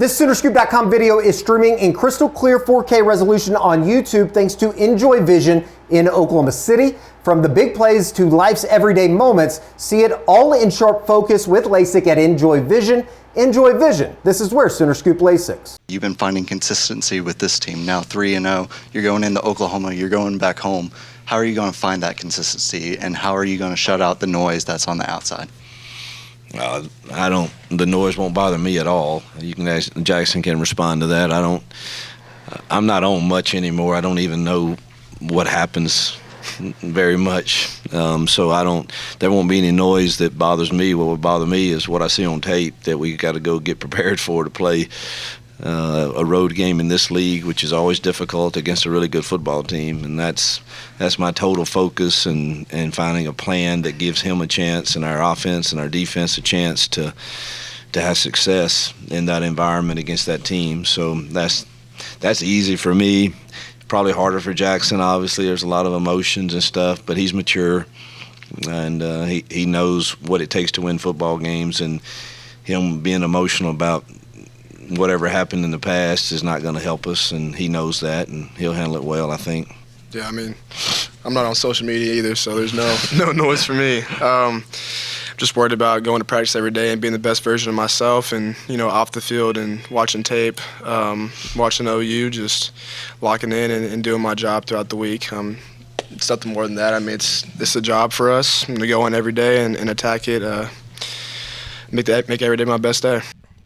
This Soonerscoop.com video is streaming in crystal clear 4K resolution on YouTube thanks to Enjoy Vision in Oklahoma City. From the big plays to life's everyday moments, see it all in sharp focus with LASIK at Enjoy Vision. Enjoy Vision. This is where Sooner Scoop LASIK. You've been finding consistency with this team now, 3-0. You're going into Oklahoma. You're going back home. How are you going to find that consistency, and how are you going to shut out the noise that's on the outside? The noise won't bother me at all. You can ask, Jackson can respond to that. I'm not on much anymore. I don't even know what happens very much. So there won't be any noise that bothers me. What would bother me is what I see on tape that we got to go get prepared for to play a road game in this league, which is always difficult against a really good football team. And that's my total focus, and finding a plan that gives him a chance and our offense and our defense a chance to have success in that environment against that team. So that's easy for me. Probably harder for Jackson. Obviously, there's a lot of emotions and stuff, but he's mature, and he knows what it takes to win football games, and him being emotional about whatever happened in the past is not going to help us, and he knows that, and he'll handle it well, I think. Yeah, I mean, I'm not on social media either, so there's no noise for me. Just worried about going to practice every day and being the best version of myself, and off the field and watching tape, watching OU, just locking in and doing my job throughout the week. It's nothing more than that. I mean, it's a job for us. I'm going to go in every day and attack it, make every day my best day.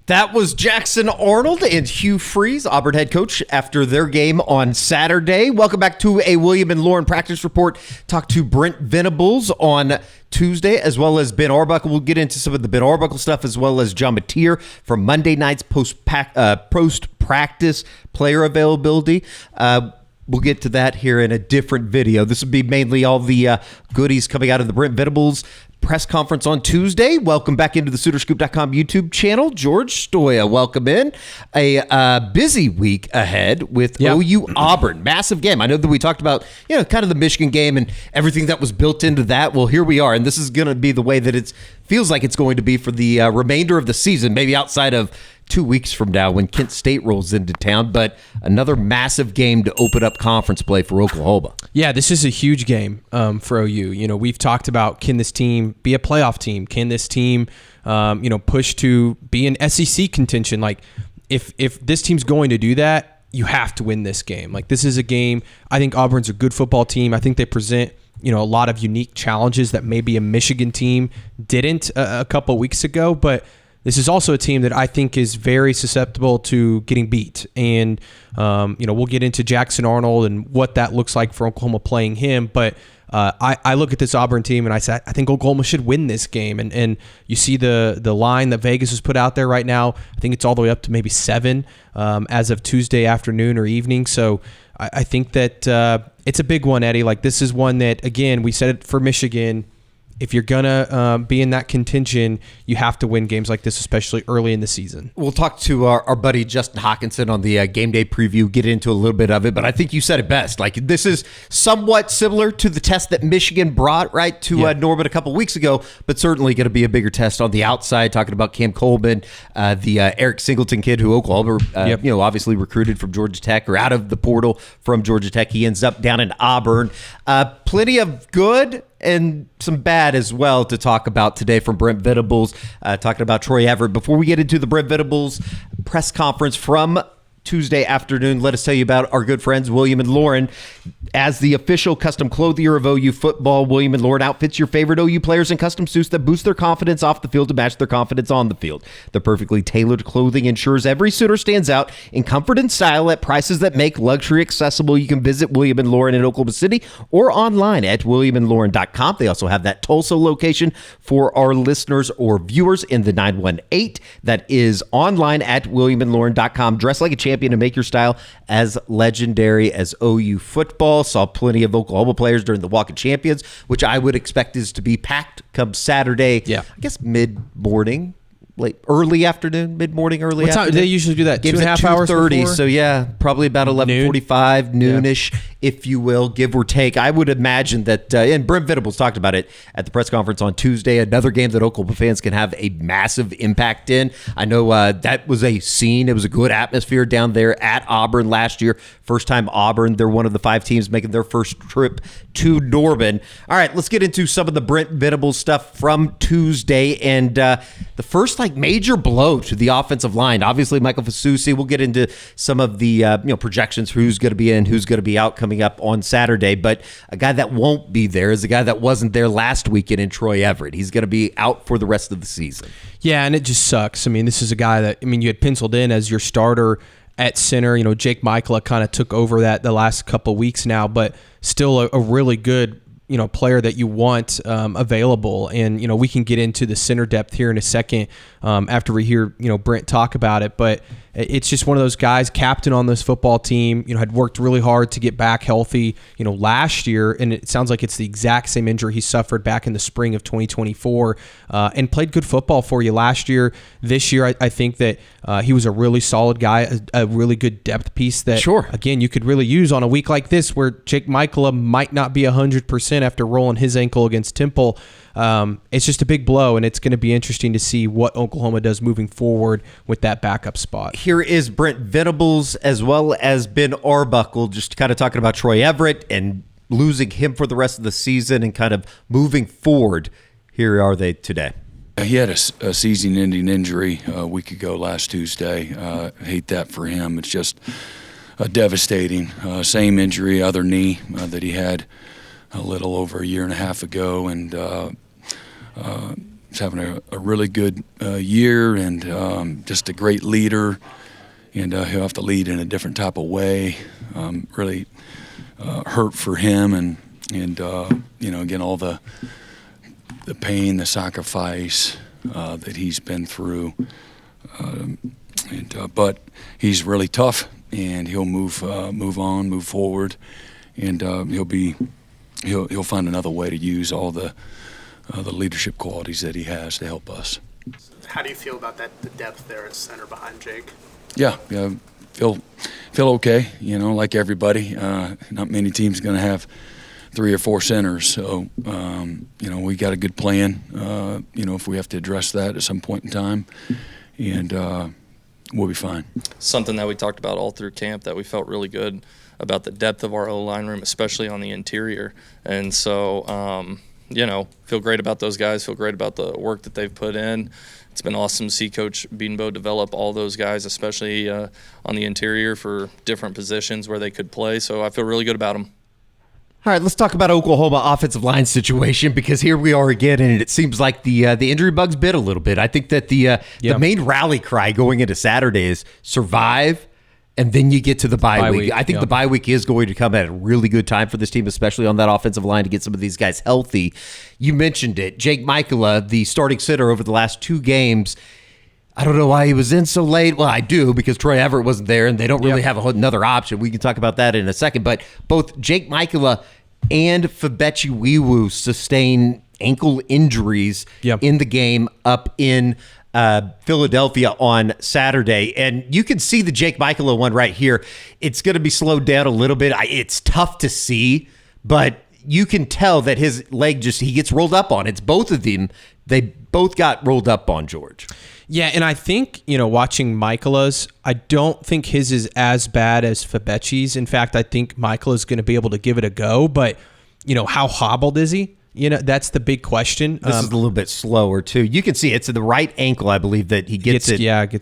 That was Jackson Arnold and Hugh Freeze, Auburn head coach, after their game on Saturday. Welcome back to a William and Lauren practice report. Talked to Brent Venables on Tuesday, as well as Ben Arbuckle. We'll get into some of the Ben Arbuckle stuff, as well as John Mateer from Monday night's post-practice player availability. We'll get to that here in a different video. This will be mainly all the goodies coming out of the Brent Venables press conference on Tuesday. Welcome back into the Soonerscoop.com YouTube channel. George Stoya, welcome in. A busy week ahead with OU Auburn. Massive game. I know that we talked about, kind of the Michigan game and everything that was built into that. Well, here we are, and this is going to be the way that it feels like it's going to be for the remainder of the season, maybe outside of 2 weeks from now when Kent State rolls into town, but another massive game to open up conference play for Oklahoma. Yeah, this is a huge game for OU. We've talked about, can this team be a playoff team? Can this team, push to be in SEC contention? Like, if this team's going to do that, you have to win this game. Like, this is a game. I think Auburn's a good football team. I think they present a lot of unique challenges that maybe a Michigan team didn't a couple weeks ago, but this is also a team that I think is very susceptible to getting beat. And, we'll get into Jackson Arnold and what that looks like for Oklahoma playing him. But I look at this Auburn team and I say, I think Oklahoma should win this game. And you see the line that Vegas has put out there right now. I think it's all the way up to maybe 7 as of Tuesday afternoon or evening. So I think that it's a big one, Eddie. Like, this is one that, again, we said it for Michigan. If you're going to be in that contention, you have to win games like this, especially early in the season. We'll talk to our buddy Justin Hawkinson on the game day preview, get into a little bit of it, but I think you said it best. Like, this is somewhat similar to the test that Michigan brought, right, to Norman a couple weeks ago, but certainly going to be a bigger test on the outside, talking about Cam Coleman, the Eric Singleton kid who Oklahoma, obviously recruited from Georgia Tech or out of the portal from Georgia Tech. He ends up down in Auburn. Plenty of good and some bad as well to talk about today from Brent Venables, talking about Troy Everett. Before we get into the Brent Venables press conference from Tuesday afternoon, let us tell you about our good friends William and Lauren. As the official custom clothier of OU football, William and Lauren outfits your favorite OU players in custom suits that boost their confidence off the field to match their confidence on the field. Their perfectly tailored clothing ensures every suitor stands out in comfort and style at prices that make luxury accessible. You can visit William and Lauren in Oklahoma City or online at williamandlauren.com. They also have that Tulsa location for our listeners or viewers in the 918. That is online at williamandlauren.com. Dress like a champion and make your style as legendary as OU football. Saw plenty of Oklahoma players during the Walk of Champions, which I would expect is to be packed come Saturday. Yeah, I guess mid-morning, early afternoon, mid-morning, early afternoon. What time do they usually do that? Games 2.5 hours 2:30, before? so yeah, probably about 11:45, noonish if you will, give or take. I would imagine that, and Brent Venables talked about it at the press conference on Tuesday, another game that Oklahoma fans can have a massive impact in. I know that was a scene. It was a good atmosphere down there at Auburn last year. First time Auburn. They're one of the 5 teams making their first trip to Norman. All right, let's get into some of the Brent Venables stuff from Tuesday. And the first major blow to the offensive line. Obviously, Michael Fasusi. We'll get into some of the projections for who's going to be in, who's going to be out coming up on Saturday. But a guy that won't be there is a guy that wasn't there last weekend in Troy Everett. He's going to be out for the rest of the season. Yeah, and it just sucks. I mean, this is a guy that you had penciled in as your starter at center. Jake Michaela kind of took over that the last couple of weeks now, but still a really good player that you want available. And we can get into the center depth here in a second after we hear Brent talk about it. But it's just one of those guys, captain on this football team, had worked really hard to get back healthy, last year. And it sounds like it's the exact same injury he suffered back in the spring of 2024 and played good football for you last year. This year, I think that he was a really solid guy, a really good depth piece that, again, you could really use on a week like this where Jake Michaela might not be 100% after rolling his ankle against Temple. It's just a big blow, and it's going to be interesting to see what Oklahoma does moving forward with that backup spot. Here is Brent Venables as well as Ben Arbuckle, just kind of talking about Troy Everett and losing him for the rest of the season and kind of moving forward. Here are they today. He had a season-ending injury a week ago last Tuesday. Hate that for him. It's just devastating. Same injury, other knee that he had a little over a year and a half ago, and he's having a really good year and just a great leader, and he'll have to lead in a different type of way. Really hurt for him, and again, all the pain, the sacrifice that he's been through, but he's really tough, and he'll move on, move forward, and he'll find another way to use all the leadership qualities that he has to help us. How do you feel about that, the depth there at center behind Jake? Yeah, feel okay. Like everybody, not many teams going to have 3 or 4 centers. So we got a good plan. If we have to address that at some point in time, and we'll be fine. Something that we talked about all through camp that we felt really good about the depth of our O-line room, especially on the interior. And so, feel great about those guys, feel great about the work that they've put in. It's been awesome to see Coach Beanbo develop all those guys, especially on the interior for different positions where they could play. So I feel really good about them. All right, let's talk about Oklahoma offensive line situation, because here we are again, and it seems like the injury bug's bit a little bit. I think that the main rally cry going into Saturday is survive, and then you get to the bye week. I think the bye week is going to come at a really good time for this team, especially on that offensive line, to get some of these guys healthy. You mentioned it. Jake Michaela, the starting center over the last 2 games, I don't know why he was in so late. Well, I do, because Troy Everett wasn't there, and they don't really have another option. We can talk about that in a second. But both Jake Michaela and Fabechi Wiwu sustain ankle injuries in the game up in Philadelphia on Saturday. And you can see the Jake Michaela one right here. It's going to be slowed down a little bit. It's tough to see, but you can tell that his leg he gets rolled up on. It's both of them. They both got rolled up on, George. Yeah, and I think, watching Michaela's, I don't think his is as bad as Fabechi's. In fact, I think Michaela's going to be able to give it a go, but, how hobbled is he? That's the big question. This is a little bit slower, too. You can see it's the right ankle, I believe, that he gets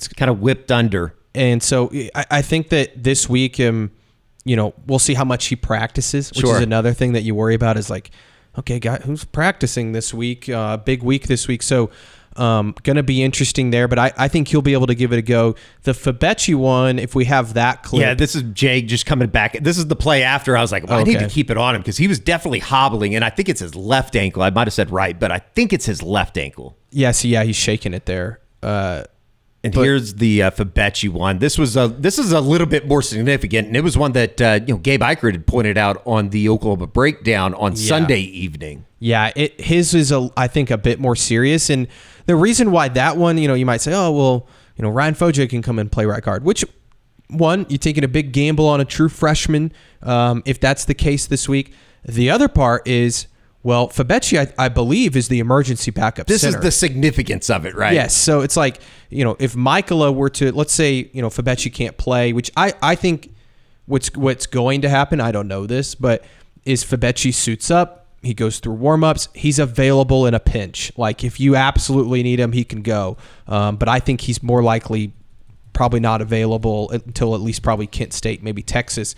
kind of whipped under. And so I think that this week, we'll see how much he practices, which is another thing that you worry about is okay, guy, who's practicing this week? Big week this week. So going to be interesting there, but I think he'll be able to give it a go. The Fabechi one, if we have that clip. Yeah, this is Jake just coming back. This is the play after. I was like, I need to keep it on him, because he was definitely hobbling, and I think it's his left ankle. I might have said right, but I think it's his left ankle. Yeah, he's shaking it there. Here's the Fabechi one. This is a little bit more significant, and it was one that Gabe Eichert had pointed out on the Oklahoma Breakdown on Sunday evening. Yeah, his is I think a bit more serious, and the reason why that one, you might say, oh well, Ryan Foje can come and play right guard, which one, you're taking a big gamble on a true freshman, if that's the case this week. The other part is, well, Fabechi, I believe, is the emergency backup This center. is the significance of it, right? Yes. So it's like, if Michaela were to, let's say, Fabechi can't play, which I think what's going to happen, I don't know this, but is Fabechi suits up, he goes through warm-ups, he's available in a pinch. Like, if you absolutely need him, he can go. But I think he's more likely probably not available until at least probably Kent State, maybe Texas.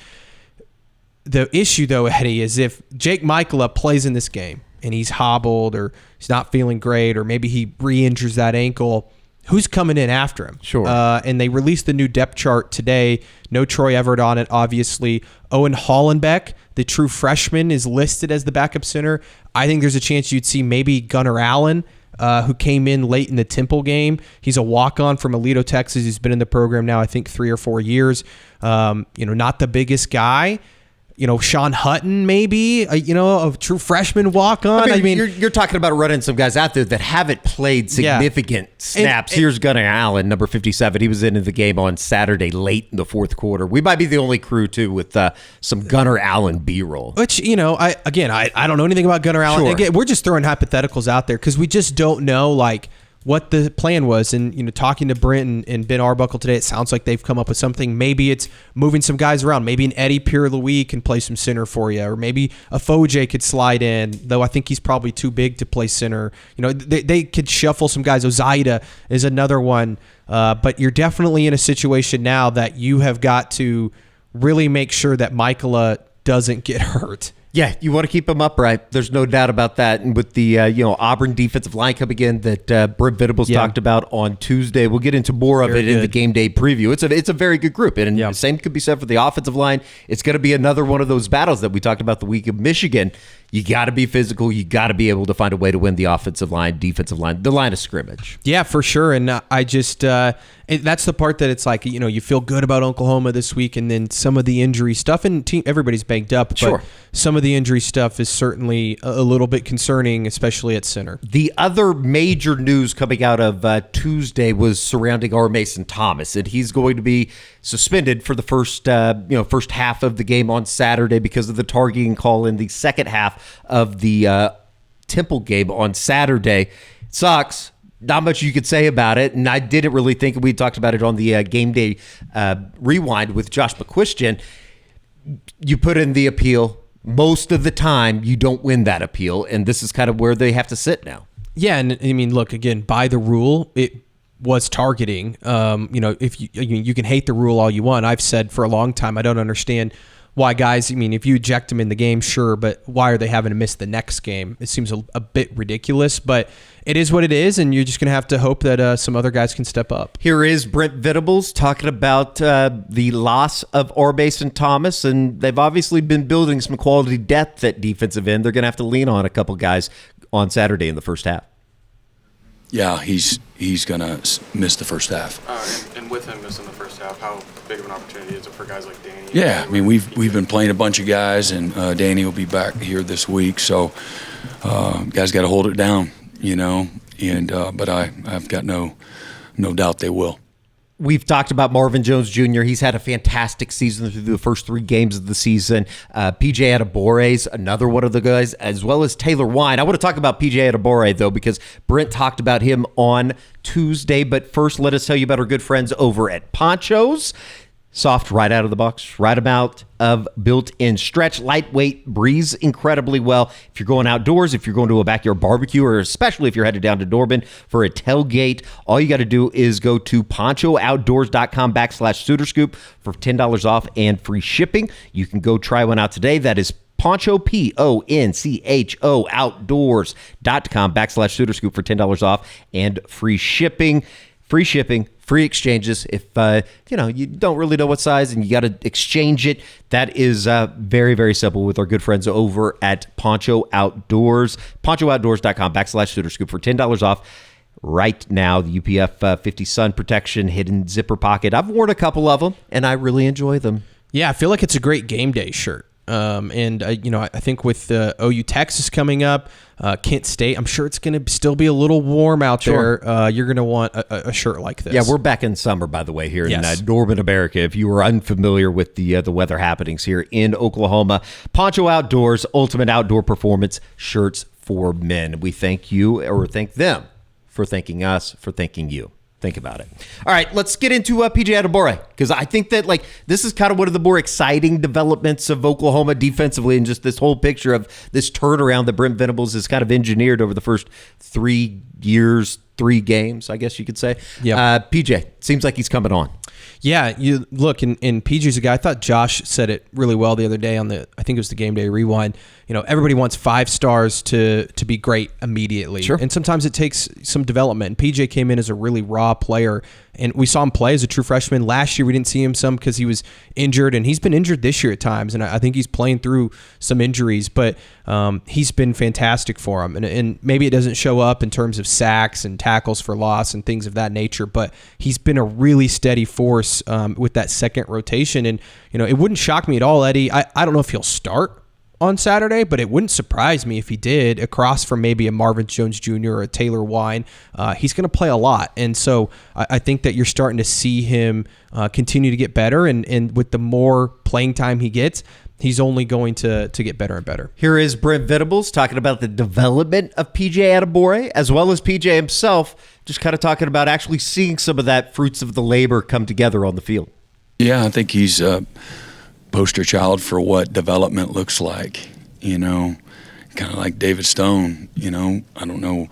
The issue, though, Eddie, is if Jake Michaela plays in this game and he's hobbled or he's not feeling great or maybe he re-injures that ankle, who's coming in after him? Sure. And they released the new depth chart today. No Troy Everett on it, obviously. Owen Hollenbeck, the true freshman, is listed as the backup center. I think there's a chance you'd see maybe Gunnar Allen, who came in late in the Temple game. He's a walk-on from Aledo, Texas. He's been in the program now, I think, 3 or 4 years. Not the biggest guy. Sean Hutton, maybe, a true freshman walk-on. I mean, you're talking about running some guys out there that haven't played significant snaps. Here's Gunnar Allen, number 57. He was in the game on Saturday late in the fourth quarter. We might be the only crew, too, with some Gunnar Allen B-roll. Which, I don't know anything about Gunnar Allen. Sure. Again, we're just throwing hypotheticals out there because we just don't know, what the plan was. And, talking to Brent and Ben Arbuckle today, it sounds like they've come up with something. Maybe it's moving some guys around. Maybe an Eddie Pierre-Louis can play some center for you, or maybe a Foje could slide in, though I think he's probably too big to play center. They could shuffle some guys. Ozaida is another one. But you're definitely in a situation now that you have got to really make sure that Michaela doesn't get hurt. Yeah, you want to keep him upright. There's no doubt about that. And with the Auburn defensive line coming in that Brent Venables talked about on Tuesday, we'll get into more of it in the game day preview. It's a very good group, and the same could be said for the offensive line. It's going to be another one of those battles that we talked about the week of Michigan. You got to be physical. You got to be able to find a way to win the offensive line, defensive line, the line of scrimmage. Yeah, for sure. And I just that's the part that it's like, you feel good about Oklahoma this week, and then some of the injury stuff, and everybody's banged up, but sure, some of the injury stuff is certainly a little bit concerning, especially at center. The other major news coming out of Tuesday was surrounding R. Mason Thomas, and he's going to be suspended for the first half of the game on Saturday because of the targeting call in the second half of the Temple game on Saturday. It sucks. Not much you could say about it, and I didn't really think, we talked about it on the game day rewind with Josh McQuistion. You put in the appeal. Most of the time, you don't win that appeal, and this is kind of where they have to sit now. Yeah, and I mean, look, again, by the rule, it was targeting. If you can hate the rule all you want. I've said for a long time, I don't understand why guys, if you eject them in the game, sure, but why are they having to miss the next game? It seems a bit ridiculous, but it is what it is, and you're just going to have to hope that some other guys can step up. Here is Brent Venables talking about the loss of R. Mason Thomas, and they've obviously been building some quality depth at defensive end. They're going to have to lean on a couple guys on Saturday in the first half. Yeah, he's going to miss the first half. And with him missing the first half, how big of an opportunity is it for guys like Danny? Yeah, we've been playing a bunch of guys, and Danny will be back here this week, so guys got to hold it down, but I've got no doubt they will. We've talked about Marvin Jones Jr. He's had a fantastic season through the first 3 games of the season. PJ Adebore's another one of the guys, as well as Taylor Wine. I want to talk about PJ Adebore, though, because Brent talked about him on Tuesday. But first, let us tell you about our good friends over at Ponchos. Soft right out of the box, right amount of built-in stretch, lightweight, breathes incredibly well. If you're going outdoors, if you're going to a backyard barbecue, or especially if you're headed down to Auburn for a tailgate, all you got to do is go to ponchooutdoors.com/SooterScoop for $10 off and free shipping. You can go try one out today. That is Poncho, Poncho, outdoors.com/SooterScoop for $10 off and free shipping. Free shipping, free exchanges. If you don't really know what size and you got to exchange it, that is very, very simple with our good friends over at Poncho Outdoors. PonchoOutdoors.com/SooterScoop for $10 off right now. The UPF 50 sun protection hidden zipper pocket. I've worn a couple of them and I really enjoy them. Yeah, I feel like it's a great game day shirt. I think with OU Texas coming up, Kent State, I'm sure it's going to still be a little warm out there. You're going to want a shirt like this. Yeah, we're back in summer, by the way, here in Norman, America. If you were unfamiliar with the weather happenings here in Oklahoma, Poncho Outdoors, Ultimate Outdoor Performance shirts for men. We thank you, or thank them for thanking us, for thanking you. Think about it. All right, let's get into PJ Adebawore, because I think that this is kind of one of the more exciting developments of Oklahoma defensively, and just this whole picture of this turnaround that Brent Venables has kind of engineered over the first 3 years, 3 games, I guess you could say. Yeah. PJ, seems like he's coming on. Yeah, you look, and PJ's a guy. I thought Josh said it really well the other day on I think it was the Game Day Rewind. Everybody wants 5 stars to be great immediately. Sure. And sometimes it takes some development. PJ came in as a really raw player, and we saw him play as a true freshman. Last year, we didn't see him some because he was injured, and he's been injured this year at times, and I think he's playing through some injuries, but he's been fantastic for him. And maybe it doesn't show up in terms of sacks and tackles for loss and things of that nature, but he's been a really steady force with that second rotation. And, it wouldn't shock me at all, Eddie. I don't know if he'll start on Saturday, but it wouldn't surprise me if he did, across from maybe a Marvin Jones Jr. or a Taylor Wine. He's going to play a lot. And so I think that you're starting to see him continue to get better. And with the more playing time he gets, he's only going to get better and better. Here is Brent Venables talking about the development of PJ Adebawore, as well as PJ himself, just kind of talking about actually seeing some of that fruits of the labor come together on the field. Yeah, I think he's poster child for what development looks like, kind of like David Stone. I don't know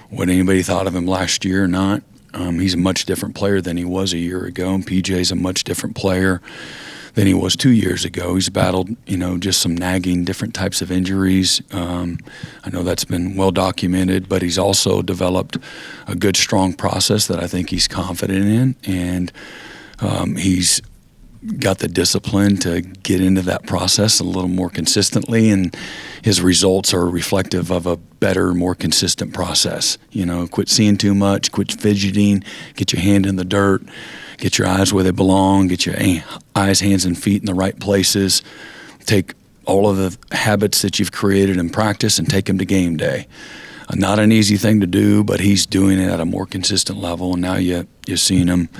what anybody thought of him last year or not. He's a much different player than he was a year ago, and PJ's a much different player than he was 2 years ago. He's battled, just some nagging different types of injuries. I know that's been well documented, but he's also developed a good, strong process that I think he's confident in, and he's got the discipline to get into that process a little more consistently, and his results are reflective of a better, more consistent process. Quit seeing too much, quit fidgeting, get your hand in the dirt, get your eyes where they belong, get your eyes, hands, and feet in the right places. Take all of the habits that you've created in practice and take them to game day. Not an easy thing to do, but he's doing it at a more consistent level, and now you're seeing him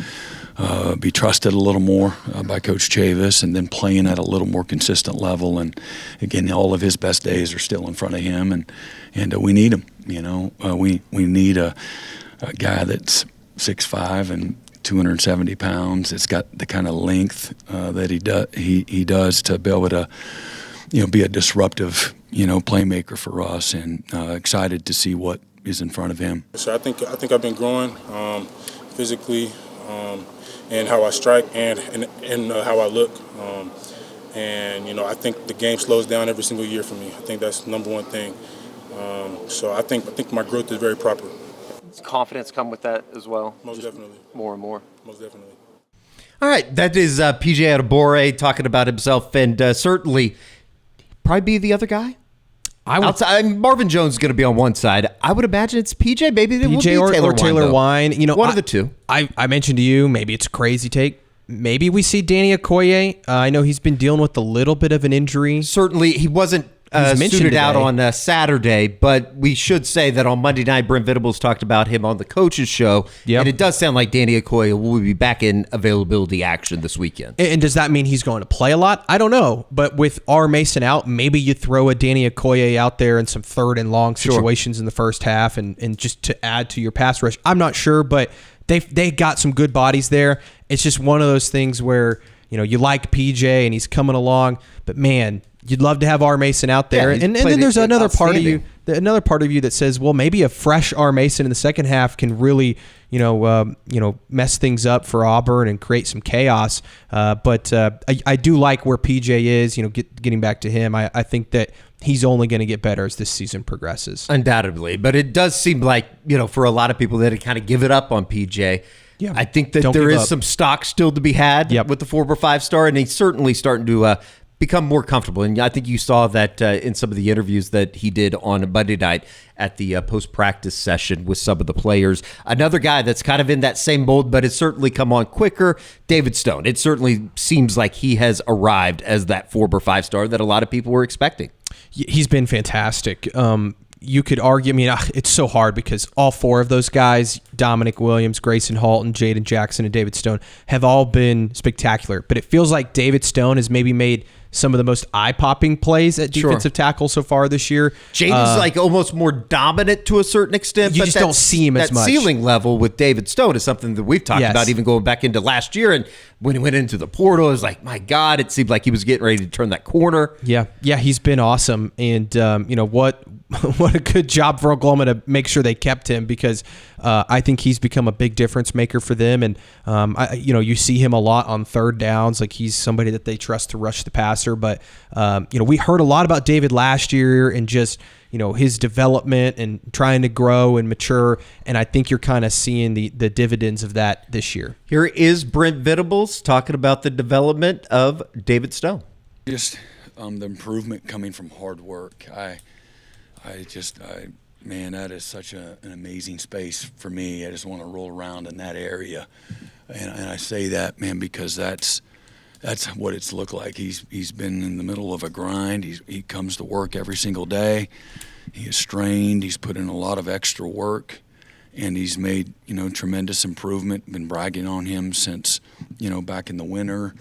be trusted a little more by Coach Chavis, and then playing at a little more consistent level. And again, all of his best days are still in front of him, and we need him. We need a guy that's 6'5" and 270 pounds. It's got the kind of length that he does to be able to be a disruptive playmaker for us, and excited to see what is in front of him. So I think I've been growing physically. And how I strike and how I look. I think the game slows down every single year for me. I think that's number one thing. So I think my growth is very proper. Does confidence come with that as well? Most definitely. More and more. Most definitely. All right, that is PJ Adebawore talking about himself, and certainly probably be the other guy. Marvin Jones is going to be on one side. I would imagine it's PJ. Maybe it will be Taylor Wine. One of the two. I mentioned to you, maybe it's a crazy take. Maybe we see Danny Okoye. I know he's been dealing with a little bit of an injury. Certainly, he wasn't suited out on Saturday, but we should say that on Monday night, Brent Venables talked about him on the coach's show, and it does sound like Danny Okoye will be back in availability action this weekend. And does that mean he's going to play a lot? I don't know, but with R. Mason out, maybe you throw a Danny Okoye out there in some third and long situations in the first half, and just to add to your pass rush. I'm not sure, but they got some good bodies there. It's just one of those things where you like PJ and he's coming along, but man, you'd love to have R. Mason out there. And then there's another part of you that says, well, maybe a fresh R. Mason in the second half can really, mess things up for Auburn and create some chaos. But I do like where PJ is, getting back to him. I think that he's only going to get better as this season progresses. Undoubtedly. But it does seem like, for a lot of people that had kind of given up on PJ, yeah, I think that there is some stock still to be had with the 4 or 5 star, and he's certainly starting to become more comfortable. And I think you saw that in some of the interviews that he did on Monday night at the post-practice session with some of the players. Another guy that's kind of in that same mold, but has certainly come on quicker, David Stone. It certainly seems like he has arrived as that 4 or 5 star that a lot of people were expecting. He's been fantastic. You could argue, it's so hard because all 4 of those guys, Dominic Williams, Grayson Halton, Jaden Jackson, and David Stone, have all been spectacular. But it feels like David Stone has maybe made some of the most eye-popping plays at defensive tackle so far this year. Jaden's like almost more dominant to a certain extent. You just don't see him as much. That ceiling level with David Stone is something that we've talked about even going back into last year. And when he went into the portal, it was like, my God, it seemed like he was getting ready to turn that corner. Yeah, he's been awesome. And, what a good job for Oklahoma to make sure they kept him, because I think he's become a big difference maker for them. And, you see him a lot on third downs. Like, he's somebody that they trust to rush the passer. But, we heard a lot about David last year and just, his development and trying to grow and mature. And I think you're kind of seeing the dividends of that this year. Here is Brent Venables talking about the development of David Stone. Just the improvement coming from hard work. Man, that is such an amazing space for me. I just want to roll around in that area. And I say that, man, because that's what it's looked like. He's been in the middle of a grind. He comes to work every single day. He is strained. He's put in a lot of extra work, and he's made tremendous improvement. Been bragging on him since back in the winter,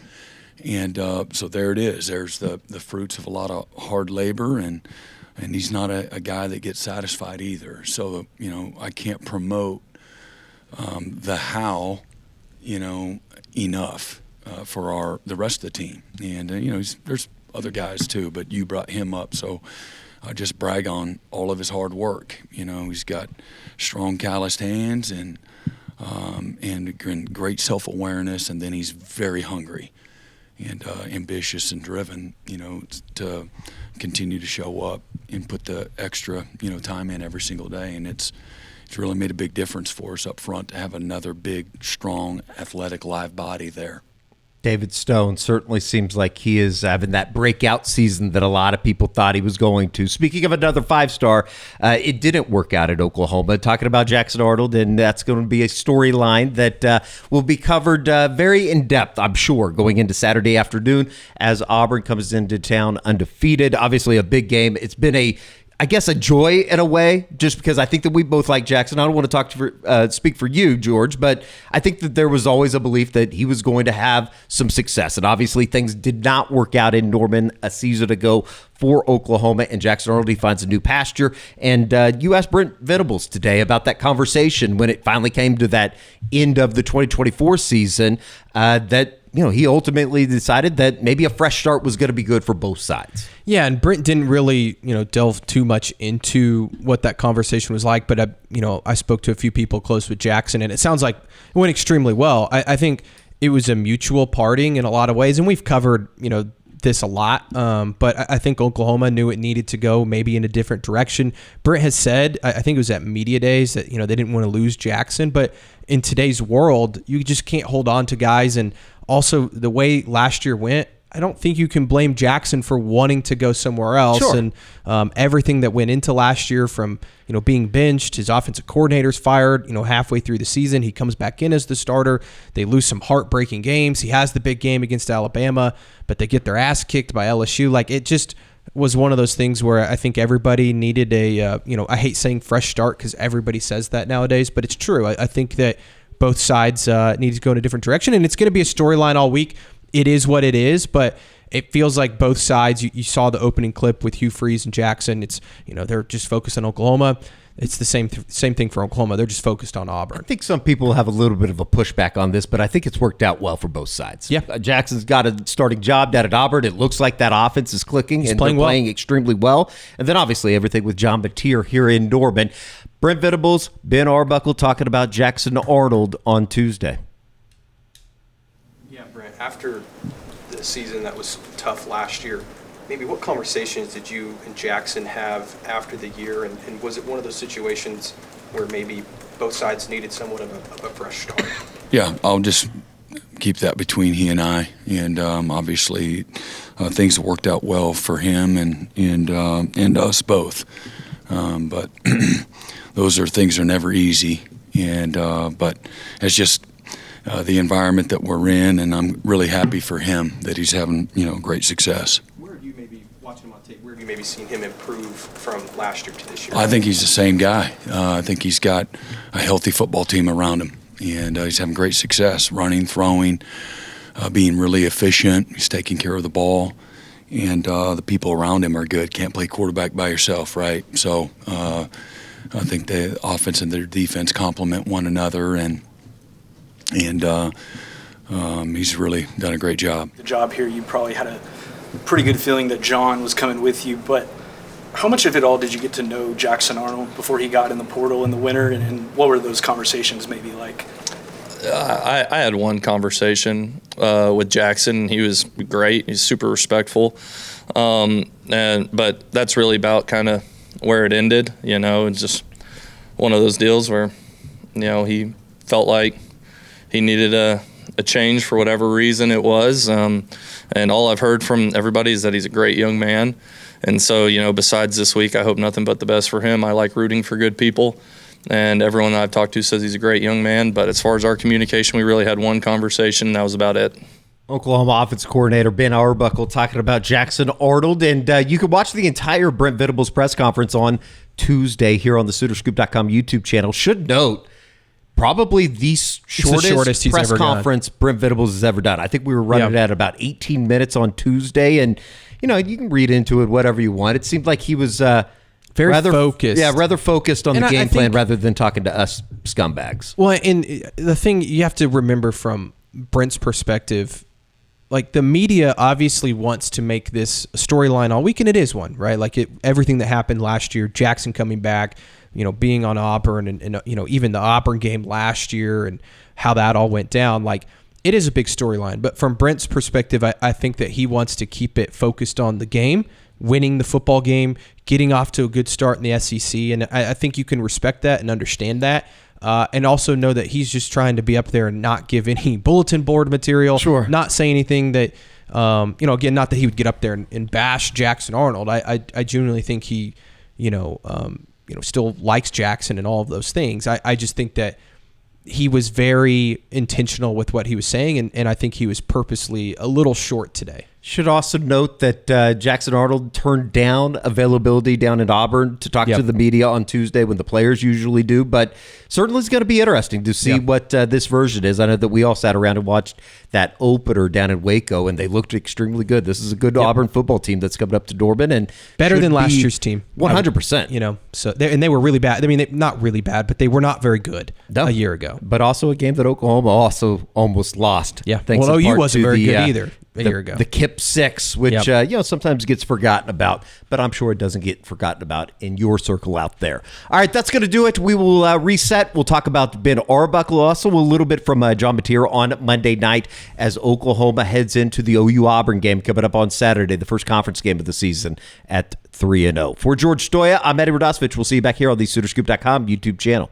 and so there it is. There's the fruits of a lot of hard labor, and he's not a guy that gets satisfied either. So I can't promote the how enough. For the rest of the team. And, there's other guys too, but you brought him up. So I just brag on all of his hard work. He's got strong calloused hands and great self-awareness. And then he's very hungry and ambitious and driven, to continue to show up and put the extra, time in every single day. And it's really made a big difference for us up front to have another big, strong, athletic, live body there. David Stone certainly seems like he is having that breakout season that a lot of people thought he was going to. Speaking of another 5-star, it didn't work out at Oklahoma. Talking about Jackson Arnold, and that's going to be a storyline that will be covered very in depth, I'm sure, going into Saturday afternoon as Auburn comes into town undefeated. Obviously a big game. It's been a joy in a way, just because I think that we both like Jackson. I don't want to speak for you, George, but I think that there was always a belief that he was going to have some success. And obviously things did not work out in Norman a season ago for Oklahoma, and Jackson Arnold, he finds a new pasture. And you asked Brent Venables today about that conversation when it finally came to that end of the 2024 season, that he ultimately decided that maybe a fresh start was going to be good for both sides. Yeah, and Brent didn't really, delve too much into what that conversation was like, but I spoke to a few people close with Jackson, and it sounds like it went extremely well. I think it was a mutual parting in a lot of ways, and we've covered, this a lot, but I think Oklahoma knew it needed to go maybe in a different direction. Brent has said, I think it was at media days, that they didn't want to lose Jackson, but in today's world, you just can't hold on to guys. And also the way last year went, I don't think you can blame Jackson for wanting to go somewhere else. Sure. And everything that went into last year, from being benched, his offensive coordinator's fired, halfway through the season, he comes back in as the starter. They lose some heartbreaking games. He has the big game against Alabama, but they get their ass kicked by LSU. Like, it just was one of those things where I think everybody needed a, I hate saying fresh start because everybody says that nowadays, but it's true. I think that both sides need to go in a different direction, and it's going to be a storyline all week. It is what it is, but it feels like both sides, you saw the opening clip with Hugh Freeze and Jackson. It's, they're just focused on Oklahoma. It's the same thing for Oklahoma. They're just focused on Auburn. I think some people have a little bit of a pushback on this, but I think it's worked out well for both sides. Yeah. Jackson's got a starting job down at Auburn. It looks like that offense is clicking. He's and playing they're well. playing extremely well. And then obviously everything with John Batir here in Norman. Brent Venables, Ben Arbuckle talking about Jackson Arnold on Tuesday. Yeah, Brent, after the season that was tough last year, maybe what conversations did you and Jackson have after the year, and was it one of those situations where maybe both sides needed somewhat of a fresh start? Yeah, I'll just keep that between he and I. And obviously, things have worked out well for him and us both. But those things are never easy. And but it's just the environment that we're in, and I'm really happy for him that he's having great success. Where have you maybe watching him on tape? Where have you maybe seen him improve from last year to this year? I think he's the same guy. I think he's got a healthy football team around him, and he's having great success running, throwing, being really efficient. He's taking care of the ball, and the people around him are good. Can't play quarterback by yourself, right? So I think the offense and their defense complement one another, and he's really done a great job. The job here, you probably had a pretty good feeling that John was coming with you, but how much of it all did you get to know Jackson Arnold before he got in the portal in the winter, and what were those conversations maybe like? I had one conversation with Jackson. He was great. He's super respectful, but that's really about kind of where it ended. It's just one of those deals where he felt like he needed a change for whatever reason it was, and all I've heard from everybody is that he's a great young man. And so, besides this week, I hope nothing but the best for him. I like rooting for good people, and everyone that I've talked to says he's a great young man. But as far as our communication, we really had one conversation, and that was about it. Oklahoma offensive coordinator Ben Arbuckle talking about Jackson Arnold. And you can watch the entire Brent Venables press conference on Tuesday here on the SoonerScoop.com YouTube channel. Should note, probably the shortest press conference Brent Venables has ever done. I think we were running at about 18 minutes on Tuesday, and you can read into it whatever you want. It seemed like he was rather focused. Yeah, rather focused on the game plan rather than talking to us scumbags. Well, and the thing you have to remember from Brent's perspective, like the media obviously wants to make this storyline all week, and it is one, right? Like everything that happened last year, Jackson coming back, being on Auburn and even the Auburn game last year and how that all went down. Like, it is a big storyline. But from Brent's perspective, I think that he wants to keep it focused on the game, winning the football game, getting off to a good start in the SEC. And I think you can respect that and understand that. And also know that he's just trying to be up there and not give any bulletin board material. Sure. Not say anything that, again, not that he would get up there and bash Jackson Arnold. I genuinely think he, still likes Jackson and all of those things. I just think that he was very intentional with what he was saying, and I think he was purposely a little short today. Should also note that Jackson Arnold turned down availability down in Auburn to talk to the media on Tuesday when the players usually do, but certainly it's going to be interesting to see what this version is. I know that we all sat around and watched that opener down in Waco, and they looked extremely good. This is a good Auburn football team that's coming up to Dorman, and better than last year's team. 100%. So they were really bad. I mean, not really bad, but they were not very good a year ago. But also a game that Oklahoma also almost lost. Yeah, well, OU wasn't very good either. A year ago. The KIP 6, which sometimes gets forgotten about, but I'm sure it doesn't get forgotten about in your circle out there. All right, that's going to do it. We will reset. We'll talk about Ben Arbuckle, also a little bit from John Mateer on Monday night as Oklahoma heads into the OU Auburn game coming up on Saturday, the first conference game of the season at 3-0. For George Stoya, I'm Eddie Radosevich. We'll see you back here on the SoonerScoop.com YouTube channel.